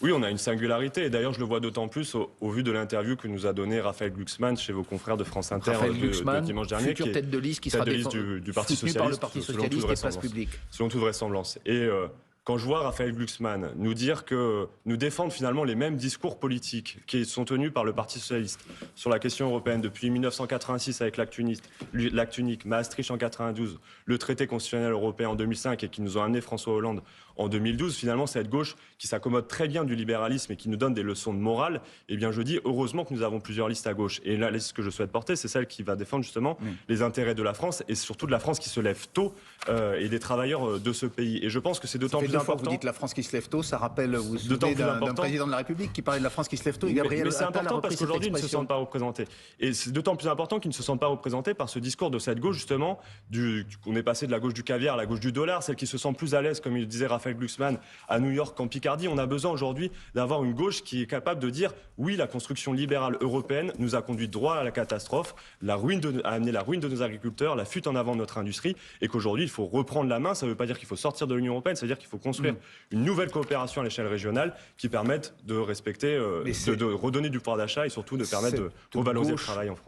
Oui, on a une singularité. Et d'ailleurs, je le vois d'autant plus au vu de l'interview que nous a donnée Raphaël Glucksmann chez vos confrères de France Inter de dimanche dernier. Future tête de liste qui sera du Parti soutenue par le Socialiste, Parti selon toute Socialiste et Place vraisemblance. Publique. Selon toute vraisemblance. Et quand je vois Raphaël Glucksmann nous dire que nous défendre finalement les mêmes discours politiques qui sont tenus par le Parti Socialiste sur la question européenne depuis 1986 avec l'acte unique, Maastricht en 92, le traité constitutionnel européen en 2005 et qui nous ont amené François Hollande en 2012, finalement cette gauche qui s'accommode très bien du libéralisme et qui nous donne des leçons de morale, eh bien je dis heureusement que nous avons plusieurs listes à gauche. Et là, la liste que je souhaite porter, c'est celle qui va défendre justement les intérêts de la France et surtout de la France qui se lève tôt et des travailleurs de ce pays. Et je pense que c'est d'autant plus important. Vous dites la France qui se lève tôt, ça rappelle, vous vous souvenez d'un président de la République qui parlait de la France qui se lève tôt et Gabriel Mais c'est Attal important parce qu'aujourd'hui, ils ne se sentent pas. pas représentés. Et c'est d'autant plus important qu'ils ne se sentent pas représentés par ce discours de cette gauche, justement, on est passé de la gauche du caviar à la gauche du dollar, celle qui se sent plus à l'aise, comme il disait Raphaël Glucksmann, à New York qu'en Picardie. On a besoin aujourd'hui d'avoir une gauche qui est capable de dire oui, la construction libérale européenne nous a conduit droit à la catastrophe, a amené la ruine de nos agriculteurs, la fuite en avant de notre industrie, et qu'aujourd'hui, il faut reprendre la main. Ça ne veut pas dire qu'il faut sortir de l'Union européenne, ça veut dire qu'il faut construire une nouvelle coopération à l'échelle régionale qui permette de respecter, de redonner du pouvoir d'achat et surtout de permettre de revaloriser le travail en France.